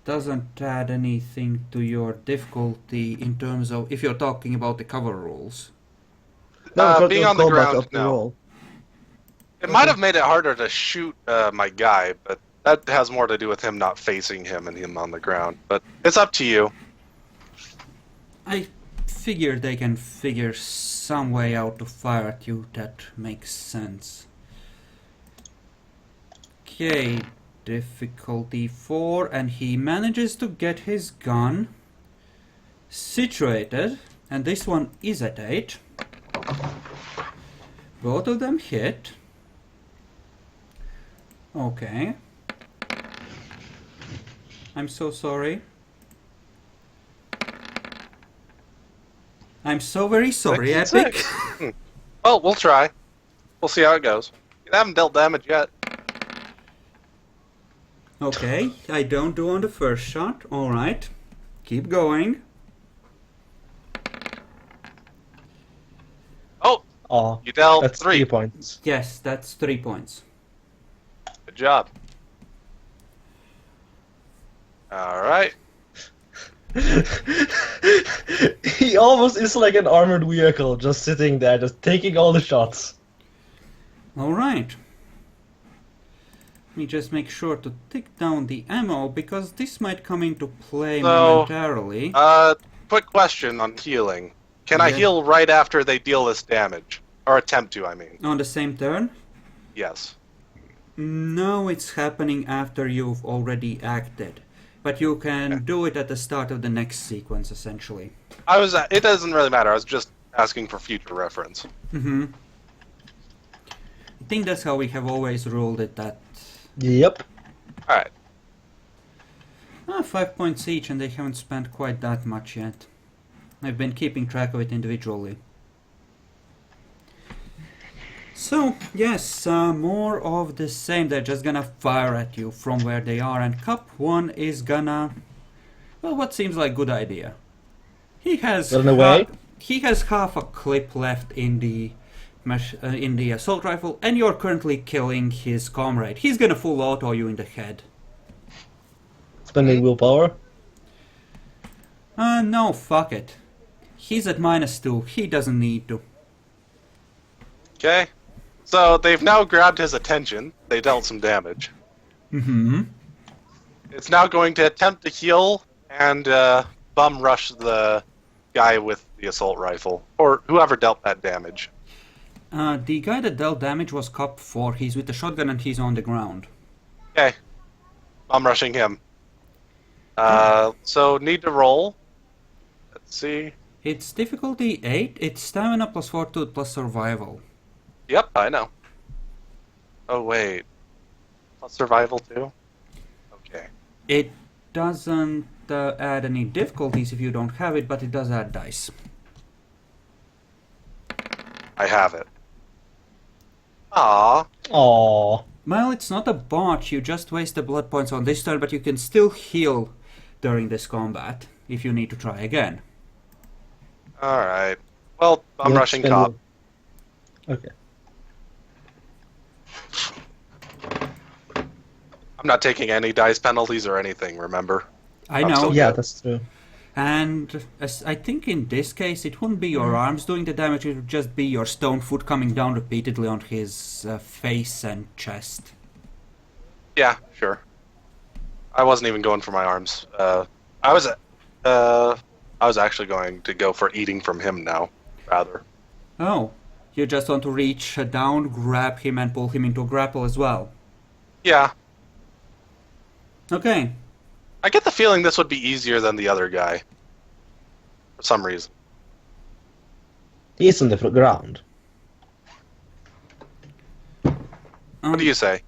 doesn't add anything to your difficulty in terms of if you're talking about the cover rules. Being on the callback ground, of the no. roll. It might have made it harder to shoot my guy, but that has more to do with him not facing him and him on the ground. But it's up to you. I figure they can figure some way out to fire at you that makes sense. Okay, difficulty 4, and he manages to get his gun situated, and this one is at 8. Both of them hit. Okay. I'm so sorry. I'm so very sorry, 16, Epic. 6. Well, we'll try. We'll see how it goes. You haven't dealt damage yet. Okay, I don't do on the first shot. Alright. Keep going. Oh, Oh, you dealt that's 3. 3 points. Yes, that's 3 points. Good job. Alright. He almost is like an armored vehicle, just sitting there, just taking all the shots. Alright. Let me just make sure to tick down the ammo, because this might come into play So, momentarily. Quick question on healing. Can I Yeah. heal right after they deal this damage? Or attempt to, I mean. On the same turn? Yes. No, it's happening after you've already acted. But you can do it at the start of the next sequence, essentially. It doesn't really matter. I was just asking for future reference. Mm-hmm. I think that's how we have always ruled it, that... Yep. Alright. 5 points each, and they haven't spent quite that much yet. I've been keeping track of it individually. So, yes, more of the same. They're just gonna fire at you from where they are, and Cup 1 is gonna... Well, what seems like a good idea. He has... Run away? He has half a clip left in the assault rifle, and you're currently killing his comrade. He's gonna full auto you in the head. Spending willpower. No, fuck it. He's at -2. He doesn't need to. Okay. So, they've now grabbed his attention. They dealt some damage. Mm-hmm. It's now going to attempt to heal and bum rush the guy with the assault rifle. Or whoever dealt that damage. The guy that dealt damage was Cup 4. He's with the shotgun and he's on the ground. Okay. Bum rushing him. So, need to roll. Let's see. It's difficulty 8. It's stamina plus fortitude plus survival. Yep, I know. Oh, wait. Plus survival, too? Okay. It doesn't add any difficulties if you don't have it, but it does add dice. I have it. Ah. Aww. Well, it's not a botch. You just waste the blood points on this turn, but you can still heal during this combat if you need to try again. Alright. Well, I'm Let's rushing spend cop. Okay. I'm not taking any dice penalties or anything, remember? I I'm know. still- Yeah, Okay. that's true. And as I think in this case, it wouldn't be your arms doing the damage, it would just be your stone foot coming down repeatedly on his face and chest. Yeah, sure. I wasn't even going for my arms. I was actually going to go for eating from him now, rather. Oh, you just want to reach down, grab him, and pull him into a grapple as well. Yeah. Okay. I get the feeling this would be easier than the other guy. For some reason. He's on the ground. What do you say?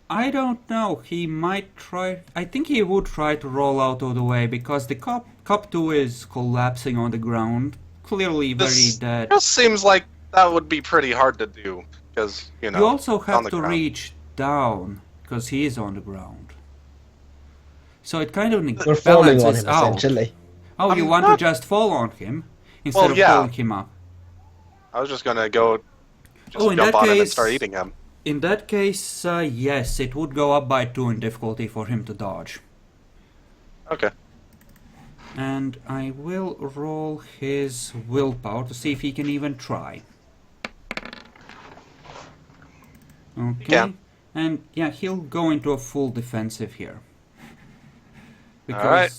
I don't know. He might try. I think he would try to roll out of the way because the cup 2 is collapsing on the ground. Clearly very This dead. just seems like that would be pretty hard to do. Because, you know, You also on have the to ground. reach down because he is on the ground. So it kind of We're falling on balances him, out. essentially. Oh, you I'm want not- to just fall on him instead Well, of yeah. pulling him up? I was just gonna go just Oh, in jump that on him and case- start eating him. In that case, yes, it would go up by 2 in difficulty for him to dodge. Okay. And I will roll his willpower to see if he can even try. Okay. can. And yeah, he'll go into a full defensive here. Because Alright.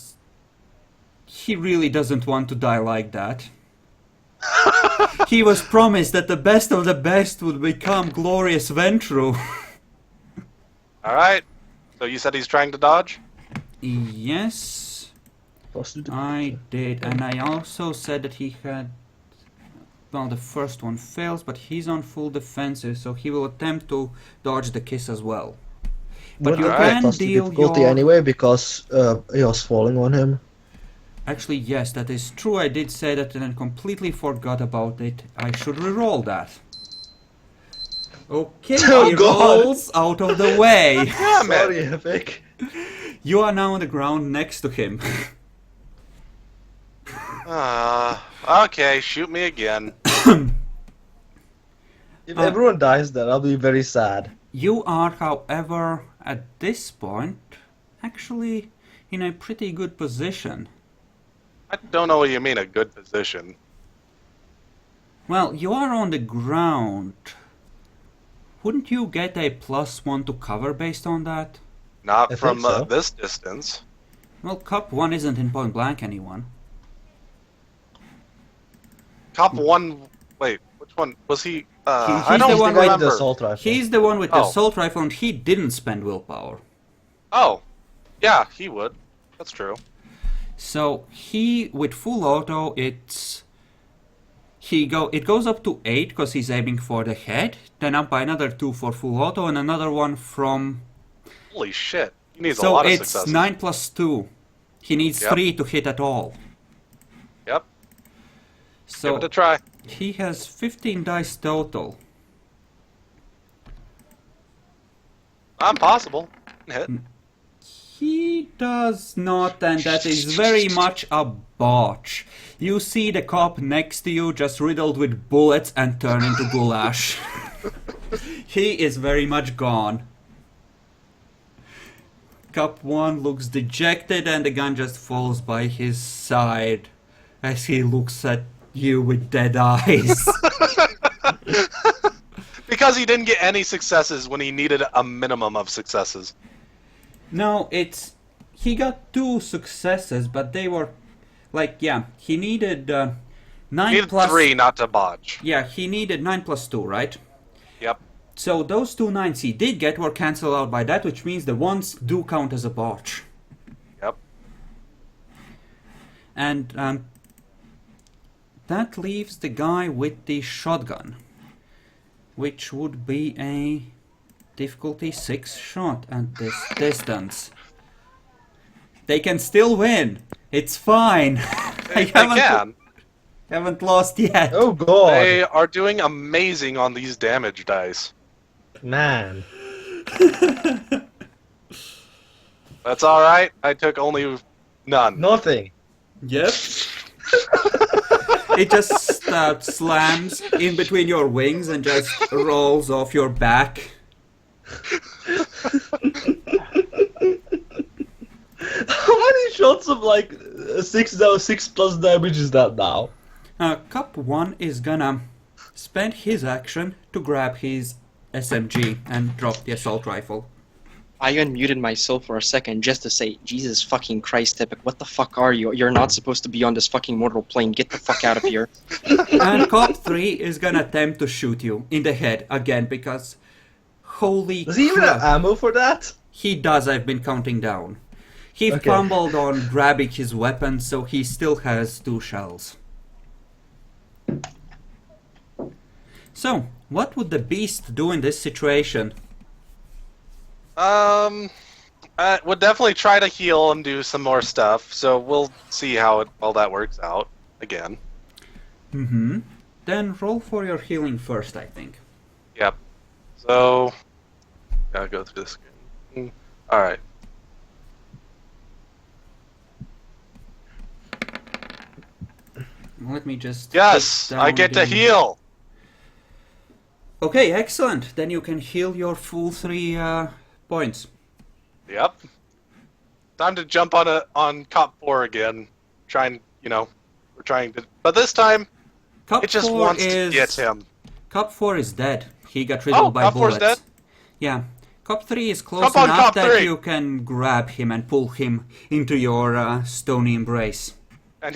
he really doesn't want to die like that. He was promised that the best of the best would become Glorious Ventru. Alright. So you said he's trying to dodge? Yes, I did. And I also said that he had... Well, the first one fails, but he's on full defensive, so he will attempt to dodge the kiss as well. But you can plus the deal difficulty your... anyway because he was falling on him. Actually, yes, that is true. I did say that and then completely forgot about it. I should reroll that. Okay, Oh, he God. rolls out of the way. Damn it! Sorry, Epic. You are now on the ground next to him. Okay, shoot me again. If everyone dies then I'll be very sad. You are, however, at this point, actually in a pretty good position. I don't know what you mean, a good position. Well, you are on the ground. Wouldn't you get a +1 to cover based on that? Not I from think so. this distance. Well, Cup 1 isn't in point blank anyone. Cop 1... Wait, which one? Was he... I he's don't the one The guy with remember. the assault rifle. He's the one with the Oh. assault rifle and he didn't spend willpower. Oh. Yeah, he would. That's true. So he, with full auto, it goes up to 8 because he's aiming for the head, then up by another 2 for full auto and another one from... Holy shit. He needs a So lot of it's successes. 9 plus 2. He needs Yep. 3 to hit at all. Yep. Give So it a try. he has 15 dice total. Possible. Hit. He does not, and that is very much a botch. You see the cop next to you just riddled with bullets and turn into goulash. He is very much gone. Cop 1 looks dejected and the gun just falls by his side as he looks at you with dead eyes. Because he didn't get any successes when he needed a minimum of successes. No, he got 2 successes, but they were like, yeah, he needed 9 Needed plus 3 not to botch. Yeah, he needed 9 plus 2, right? Yep. So those 2 9s he did get were cancelled out by that, which means the ones do count as a botch. Yep. And that leaves the guy with the shotgun, which would be a difficulty 6 shot at this distance. They can still win. It's fine. They can. Haven't lost yet. Oh god. They are doing amazing on these damage dice. Man. That's alright. I took only none. Nothing. Yep. It just slams in between your wings and just rolls off your back. How many shots of like 6 plus damage is that now? Cup 1 is gonna spend his action to grab his SMG and drop the assault rifle. I unmuted myself for a second just to say, Jesus fucking Christ, Epic, what the fuck are you? You're not supposed to be on this fucking mortal plane. Get the fuck out of here. And Cop 3 is gonna attempt to shoot you in the head again because holy Does he even crap. have ammo for that? He does, I've been counting down. He Okay. fumbled on grabbing his weapon, so he still has 2 shells. So, what would the beast do in this situation? I would definitely try to heal and do some more stuff, so we'll see how all that works out again. Mm-hmm. Then roll for your healing first, I think. Yep. So, gotta go through this again. Alright. Let me just... Yes! put I down get to the- heal! Okay, excellent. Then you can heal your full 3 points. Yep. Time to jump on Cop 4 again. We're trying to... But this time, Cup it just 4 wants is... to get him. Cup 4 is dead. He got riddled by Cop 4's bullets. dead? Yeah. Cup 3 is close Jump on enough Cop that 3. you can grab him and pull him into your stony embrace. And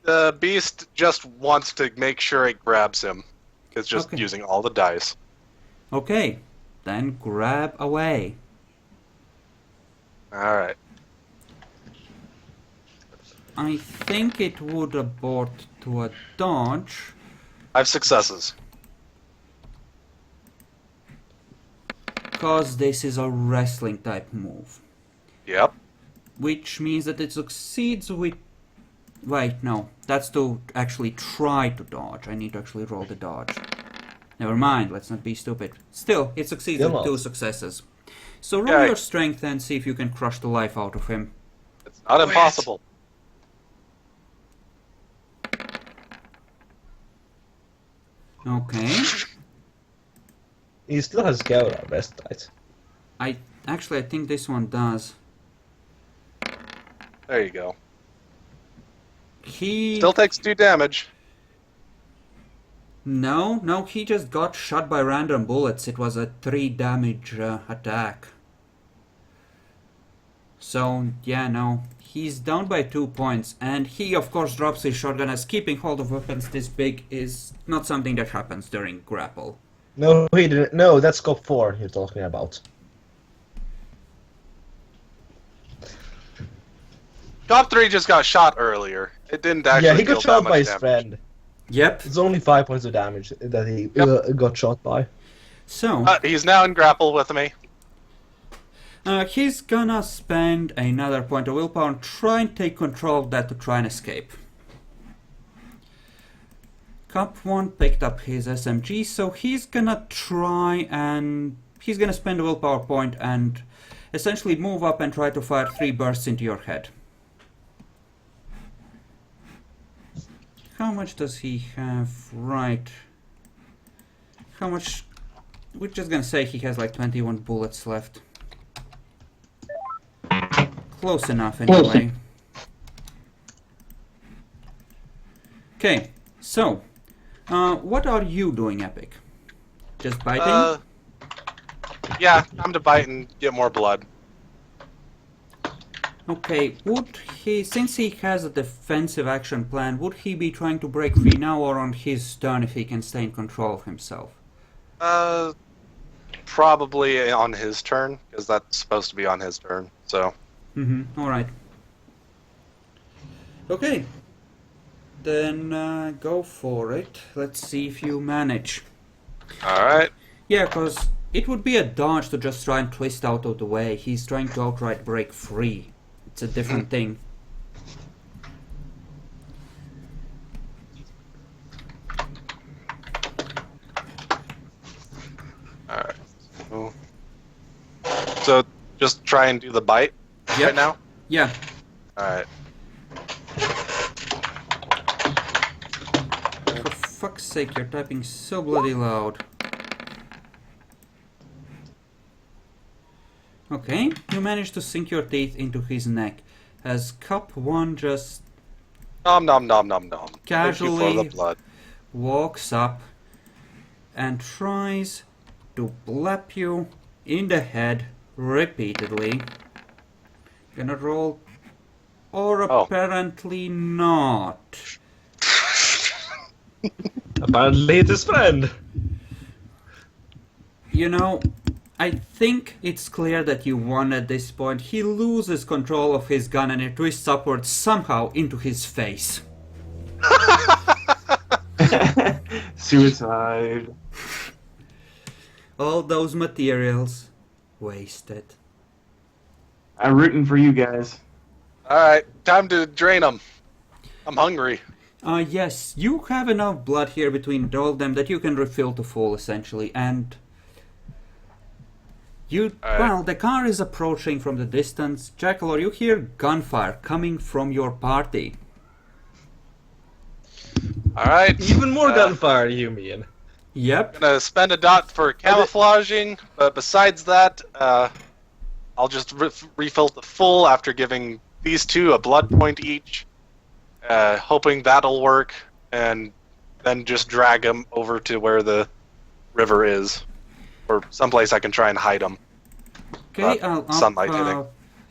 the beast just wants to make sure it grabs him. It's just Okay. using all the dice. Okay, then grab away. Alright. I think it would abort to a dodge. I have successes. Because this is a wrestling type move. Yep. Which means that it succeeds with... Wait, no. That's to actually try to dodge. I need to actually roll the dodge. Never mind, let's not be stupid. Still, it succeeds with Come on. 2 successes. So roll Okay. your strength and see if you can crush the life out of him. It's not impossible. Okay. He still has Gala rest, right? I think this one does. There you go. He... Still takes 2 damage. No, he just got shot by random bullets. It was a 3 damage attack. So, yeah, no. He's down by 2 points, and he, of course, drops his shotgun, as keeping hold of weapons this big is not something that happens during grapple. No, he didn't. No, that's scope 4 you're talking about. Top 3 just got shot earlier. It didn't actually Yeah, he deal got that shot much by his damage. friend. Yep. It's only 5 points of damage that he got shot by. So, He's now in grapple with me. he's gonna spend another point of willpower and try and take control of that to try and escape. Cup 1 picked up his SMG, so he's gonna try and... He's gonna spend a willpower point and essentially move up and try to fire 3 bursts into your head. How much does he have? Right. How much? We're just gonna say he has like 21 bullets left. Close enough, anyway. Okay, so, what are you doing, Epic? Just biting? Yeah, time to bite and get more blood. Okay, would he, since he has a defensive action plan, would he be trying to break free now or on his turn if he can stay in control of himself? Probably on his turn, because that's supposed to be on his turn, so... Alright. Okay. Then go for it. Let's see if you manage. Alright. Yeah, because it would be a dodge to just try and twist out of the way. He's trying to outright break free. It's a different thing. Alright. So, just try and do the bite right now? Yeah. Alright. For fuck's sake, you're typing so bloody loud. Okay, you managed to sink your teeth into his neck as Cup 1 just Nom nom nom nom nom. Thank you casually for the blood. walks up and tries to blap you in the head repeatedly. Gonna roll, or apparently not. Apparently it's his friend. You know, I think it's clear that you won at this point. He loses control of his gun and it twists upwards somehow into his face. Suicide. All those materials wasted. I'm rooting for you guys. Alright, time to drain them. I'm hungry. Yes, you have enough blood here between all of them that you can refill to full, essentially, and... Well, the car is approaching from the distance. Jackal, you hear gunfire coming from your party. Alright. Even more gunfire, you mean? Yep. Gonna spend a dot for camouflaging, but besides that, I'll just refill to full after giving these two a blood point each, hoping that'll work, and then just drag them over to where the river is, or someplace I can try and hide them. Okay, sunlight hitting.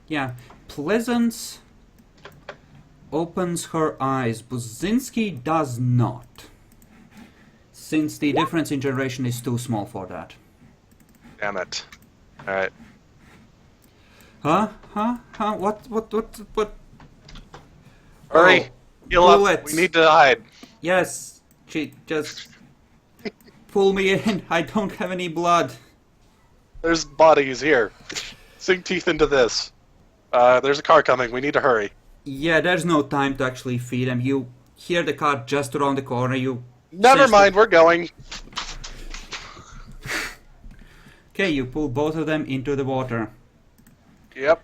yeah, Pleasance opens her eyes. Buzinski does not. Since the difference in generation is too small for that. Damn it. Alright. Huh? What? Hurry! Oh, Heal up! bullets. We need to hide. Yes, she just pull me in. I don't have any blood. There's bodies here. Sink teeth into this. There's a car coming. We need to hurry. Yeah, there's no time to actually feed them. You hear the car just around the corner. You Never sense mind, we're going. Okay, you pull both of them into the water. Yep.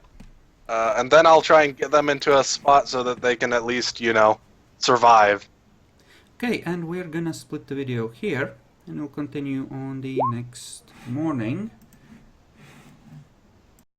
And then I'll try and get them into a spot so that they can at least, you know, survive. Okay, and we're gonna split the video here, and we'll continue on the next morning.